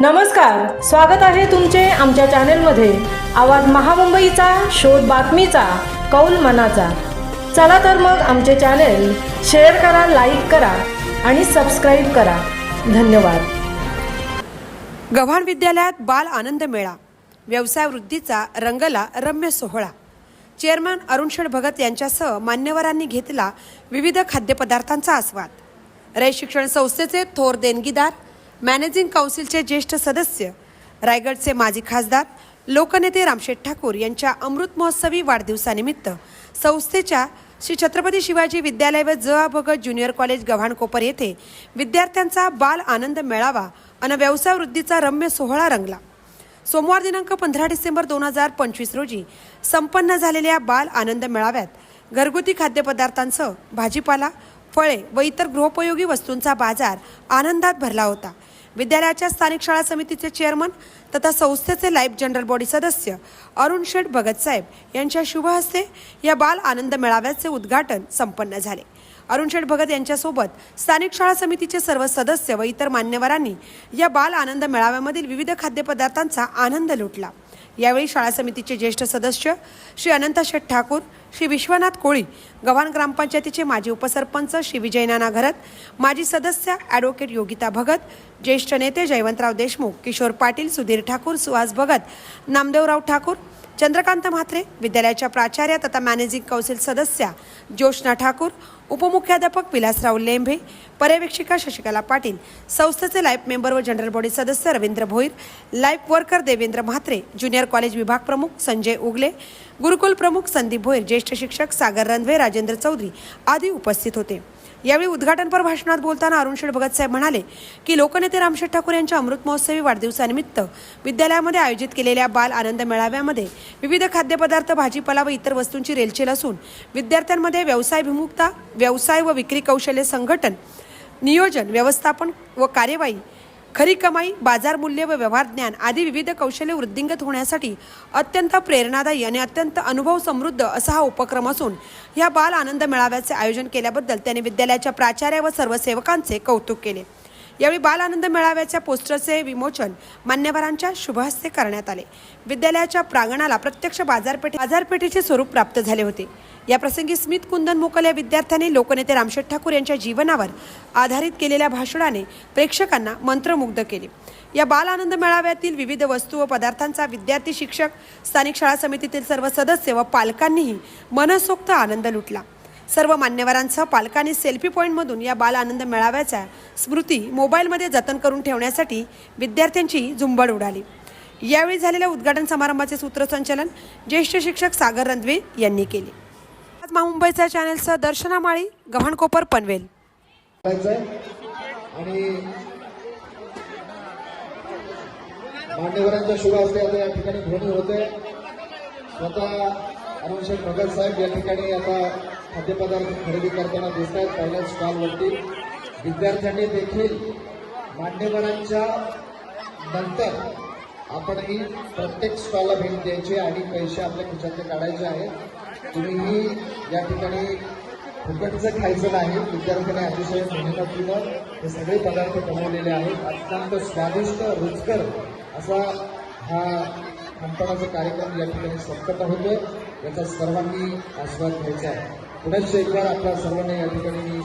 नमस्कार, स्वागत आहे तुमचे आमच्या चॅनेलमध्ये। आवाज महामुंबईचा, शोध बातमीचा, कौल मनाचा। चला तर मग आमचे चॅनेल शेअर करा, लाईक करा आणि सबस्क्राईब करा। धन्यवाद। गव्हाण विद्यालयात बाल आनंद मेळा, व्यवसाय वृद्धीचा रंगला रम्य सोहळा। चेअरमन अरुण शेठ भगत यांच्यासह मान्यवरांनी घेतला विविध खाद्यपदार्थांचा आस्वाद। रयत शिक्षण संस्थेचे थोर देणगीदार, मॅनेजिंग काउन्सिलचे ज्येष्ठ सदस्य, रायगडचे माजी खासदार, लोकनेते रामशेठ ठाकूर यांच्या अमृत महोत्सवी वाढदिवसानिमित्त संस्थेच्या श्री छत्रपती शिवाजी विद्यालय व ज.आ. भगत ज्युनियर कॉलेज गव्हाण कोपर येथे विद्यार्थ्यांचा बाल आनंद मेळावा आणि व्यवसाय वृद्धीचा रम्य सोहळा रंगला। सोमवार दिनांक 15 डिसेंबर 2025 रोजी संपन्न झालेल्या बाल आनंद मेळाव्यात घरगुती खाद्यपदार्थांसह भाजीपाला, फळे व इतर गृहोपयोगी वस्तूंचा बाजार आनंदात भरला होता। विद्यालयाच्या स्थानिक शाळा समितीचे चेअरमन तथा संस्थेचे लाईफ जनरल बॉडी सदस्य अरुण शेठ भगत साहेब यांच्या शुभ हस्ते या बाल आनंद मेळाव्याचे उद्घाटन संपन्न झाले। अरुण शेठ भगत यांच्यासोबत स्थानिक शाळा समितीचे सर्व सदस्य व इतर मान्यवरांनी या बाल आनंद मेळाव्यामधील विविध खाद्यपदार्थांचा आनंद लुटला। यावेळी शाळा समितीचे ज्येष्ठ सदस्य श्री अनंत शेठ ठाकूर, श्री विश्वनाथ कोळी, गव्हाण ग्रामपंचायतीचे माजी उपसरपंच श्री विजय नाना घरत, माजी सदस्य ॲडव्होकेट योगिता भगत, ज्येष्ठ नेते जयवंतराव देशमुख, किशोर पाटील, सुधीर ठाकूर, सुहास भगत, नामदेवराव ठाकूर, चंद्रकांत म्हात्रे, विद्यालयाच्या प्राचार्य तथा मॅनेजिंग काउन्सिल सदस्या ज्योत्स्ना ठाकूर, उपमुख्याध्यापक विलासराव लेंभे, पर्यवेक्षिका शशिकला पाटील, संस्थेचे लाईफ मेंबर व जनरल बॉडी सदस्य Ravindra Bhoir, life worker Devendra Mhatre, junior college विभाग प्रमुख संजय उगले, गुरुकुल प्रमुख संदीप भोईर, ज्येष्ठ शिक्षक सागर रणवे, राजेंद्र चौधरी आदी उपस्थित होते। यावेळी उद्घाटनपर भाषणात बोलताना अरुण शेठ भगत साहेब म्हणाले की लोकनेते रामशेठ ठाकूर यांच्या अमृत महोत्सवी वाढदिवसानिमित्त विद्यालयामध्ये आयोजित केलेल्या बाल आनंद मेळाव्यामध्ये विविध खाद्यपदार्थ, भाजीपाला व इतर वस्तूंची रेलचेल असून विद्यार्थ्यांमध्ये व्यवसायभिमुखता, व्यवसाय व विक्री कौशल्य संघटन, नियोजन, व्यवस्थापन व कार्यवाही, खरी कमाई, बाजार मूल्य व व्यवहार ज्ञान आदी विविध कौशल्य वृद्धिंगत होण्यासाठी अत्यंत प्रेरणादायी आणि अत्यंत अनुभव समृद्ध असा हा उपक्रम असून या बाल आनंद मेळाव्याचे आयोजन केल्याबद्दल त्यांनी विद्यालयाच्या प्राचार्य व सर्व सेवकांचे कौतुक केले। यावेळी बाल आनंद मेळाव्याच्या पोस्टरचे विमोचन मान्यवरांच्या शुभहस्ते करण्यात आले। विद्यालयाच्या प्रांगणाला प्रत्यक्ष बाजारपेठेचे स्वरूप प्राप्त झाले होते। या प्रसंगी स्मित कुंदन मोकल या विद्यार्थ्यांनी लोकनेते रामशेठ ठाकूर यांच्या जीवनावर आधारित केलेल्या भाषणाने प्रेक्षकांना मंत्रमुग्ध केले। या बाल आनंद मेळाव्यातील विविध वस्तू व पदार्थांचा विद्यार्थी, शिक्षक, स्थानिक शाळा समितीतील सर्व सदस्य व पालकांनीही मनसोक्त आनंद लुटला। सर्व मान्यवरांसह पालकांनी सेल्फी पॉईंटमधून या बाल आनंद मेळाव्याच्या स्मृती मोबाईलमध्ये जतन करून ठेवण्यासाठी विद्यार्थ्यांची झुंबड उडाली। यावेळी झालेल्या उद्घाटन समारंभाचे सूत्रसंचालन ज्येष्ठ शिक्षक सागर रणवे यांनी केले। आज महामुंबईचा चॅनलसह दर्शना माळी, गव्हाण कोपर, पनवेल। आणि मान्यवरांच्या शुभ हस्ते आता या ठिकाणी ध्वनी होते। स्वतः अरुण शेठ भगत साहेब या ठिकाणी आता खाद्यपदार्थ खरेदी करताना दिसत आहेत। पहिल्या स्टॉलवरती विद्यार्थ्यांनी देखील मान्यवरांच्या नंतर आपणही प्रत्येक स्टॉलला भेट द्यायची आणि पैसे आपल्या खिशातले काढायचे आहेत। तुम्हीही या ठिकाणी फुकटचं खायचं नाही। विद्यार्थ्यांनी अतिशय मेहनतीनं हे सगळे पदार्थ बनवलेले आहेत। अत्यंत स्वादिष्ट, रुचकर असा हा खानपानाचा कार्यक्रम या ठिकाणी संपन्न होतोय। याचा सर्वांनी आस्वाद घ्यायचा आहे। पुन्हा एकदा आपल्या सर्वांनी या ठिकाणी